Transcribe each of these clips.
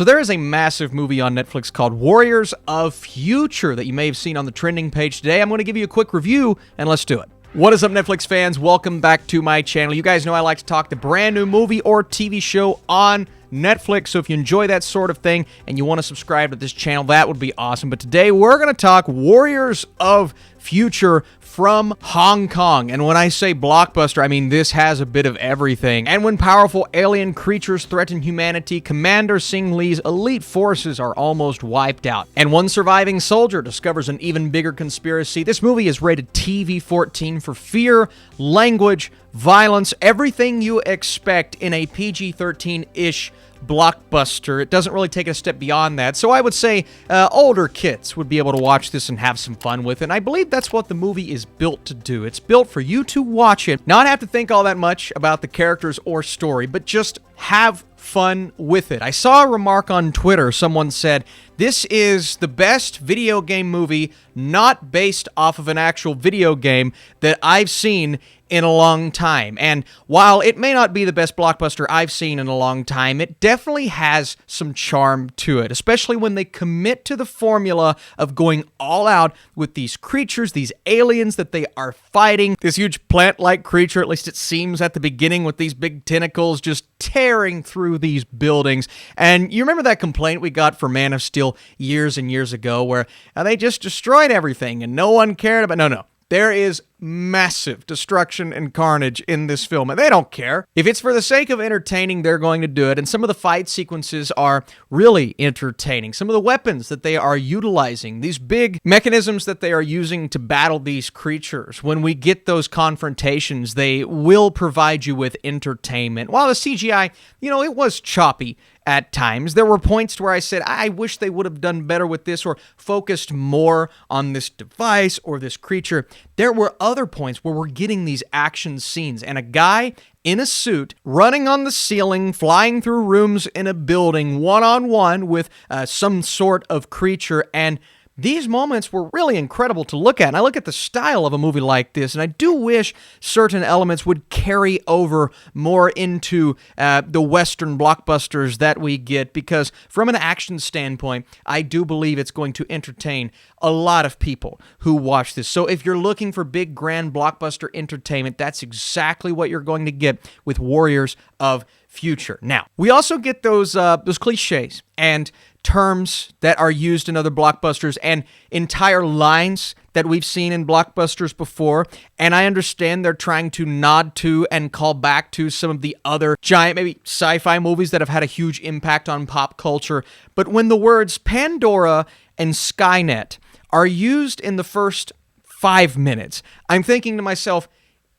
So there is a massive movie on Netflix called Warriors of Future that you may have seen on the trending page today. I'm going to give you a quick review, and let's do it. What is up, Netflix fans? Welcome back to my channel. You guys know I like to talk the brand new movie or TV show on Netflix, so if you enjoy that sort of thing and you want to subscribe to this channel, that would be awesome. But today we're going to talk Warriors of Future from Hong Kong. And when I say blockbuster, I mean this has a bit of everything. And when powerful alien creatures threaten humanity, Commander Sing Lee's elite forces are almost wiped out. And one surviving soldier discovers an even bigger conspiracy. This movie is rated TV-14 for fear, language, violence, everything you expect in a PG-13-ish blockbuster. It doesn't really take a step beyond that, so I would say older kids would be able to watch this and have some fun with it, and I believe that's what the movie is built to do. It's built for you to watch it, not have to think all that much about the characters or story, but just have fun with it. I saw a remark on Twitter. Someone said, "This is the best video game movie not based off of an actual video game that I've seen in a long time." And while it may not be the best blockbuster I've seen in a long time, it definitely has some charm to it, especially when they commit to the formula of going all out with these creatures, these aliens that they are fighting. This huge plant-like creature, at least it seems at the beginning, with these big tentacles just tearing through these buildings. And you remember that complaint we got for Man of Steel years and years ago where they just destroyed everything and no one cared about... No. There is massive destruction and carnage in this film, and they don't care. If it's for the sake of entertaining, they're going to do it, and some of the fight sequences are really entertaining. Some of the weapons that they are utilizing, these big mechanisms that they are using to battle these creatures, when we get those confrontations, they will provide you with entertainment. While the CGI, it was choppy at times. There were points where I said, I wish they would have done better with this or focused more on this device or this creature. There were other points where we're getting these action scenes and a guy in a suit running on the ceiling, flying through rooms in a building one-on-one with some sort of creature, and these moments were really incredible to look at. And I look at the style of a movie like this, and I do wish certain elements would carry over more into the Western blockbusters that we get, because from an action standpoint, I do believe it's going to entertain a lot of people who watch this. So if you're looking for big, grand blockbuster entertainment, that's exactly what you're going to get with Warriors of Future. Now, we also get those cliches and terms that are used in other blockbusters and entire lines that we've seen in blockbusters before, and I understand they're trying to nod to and call back to some of the other giant, maybe sci-fi movies that have had a huge impact on pop culture, but when the words Pandora and Skynet are used in the first 5 minutes, I'm thinking to myself,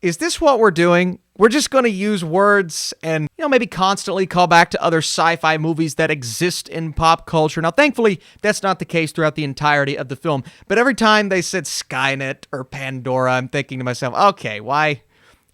is this what we're doing? We're just going to use words and, maybe constantly call back to other sci-fi movies that exist in pop culture. Now, thankfully, that's not the case throughout the entirety of the film. But every time they said Skynet or Pandora, I'm thinking to myself, okay, why?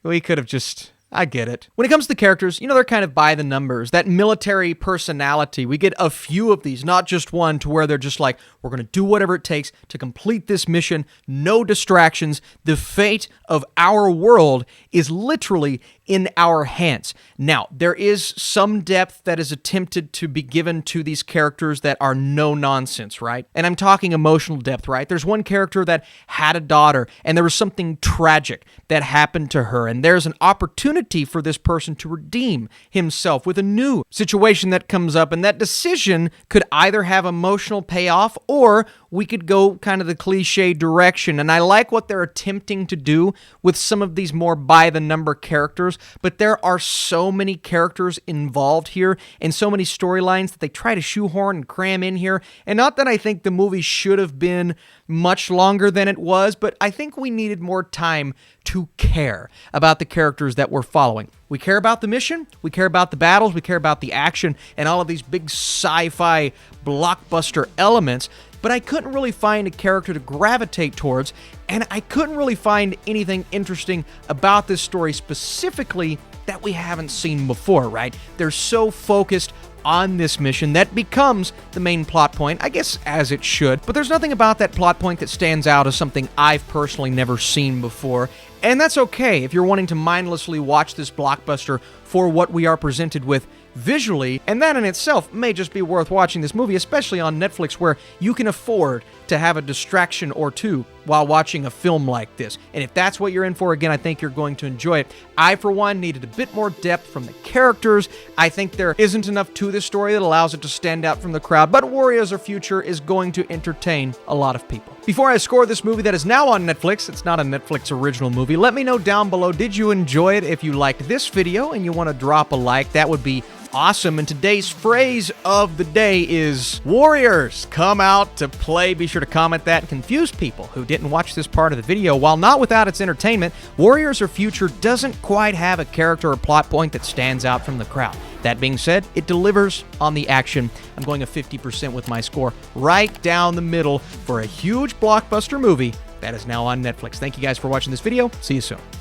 We could have just... I get it. When it comes to the characters, they're kind of by the numbers. That military personality, we get a few of these, not just one, to where they're just like, we're going to do whatever it takes to complete this mission, no distractions. The fate of our world is literally in our hands. Now, there is some depth that is attempted to be given to these characters that are no nonsense, right? And I'm talking emotional depth, right? There's one character that had a daughter, and there was something tragic that happened to her, and there's an opportunity for this person to redeem himself with a new situation that comes up, and that decision could either have emotional payoff or we could go kind of the cliche direction. And I like what they're attempting to do with some of these more by-the-number characters, but there are so many characters involved here and so many storylines that they try to shoehorn and cram in here. And not that I think the movie should have been much longer than it was, but I think we needed more time to care about the characters that we're following. We care about the mission, we care about the battles, we care about the action, and all of these big sci-fi blockbuster elements, but I couldn't really find a character to gravitate towards, and I couldn't really find anything interesting about this story specifically that we haven't seen before, right? They're so focused on this mission that becomes the main plot point, I guess as it should, but there's nothing about that plot point that stands out as something I've personally never seen before, and that's okay if you're wanting to mindlessly watch this blockbuster for what we are presented with visually, and that in itself may just be worth watching this movie, especially on Netflix, where you can afford to have a distraction or two while watching a film like this. And if that's what you're in for, again, I think you're going to enjoy it. I, for one, needed a bit more depth from the characters. I think there isn't enough to this story that allows it to stand out from the crowd, but Warriors of Future is going to entertain a lot of people. Before I score this movie that is now on Netflix, it's not a Netflix original movie, let me know down below, did you enjoy it? If you liked this video and you want to drop a like, that would be awesome. And today's phrase of the day is Warriors come out to play. Be sure to comment that and confuse people who didn't watch this part of the video. While not without its entertainment, Warriors of Future doesn't quite have a character or plot point that stands out from the crowd. That being said, it delivers on the action. I'm going a 50% with my score, right down the middle for a huge blockbuster movie that is now on Netflix. Thank you guys for watching this video. See you soon.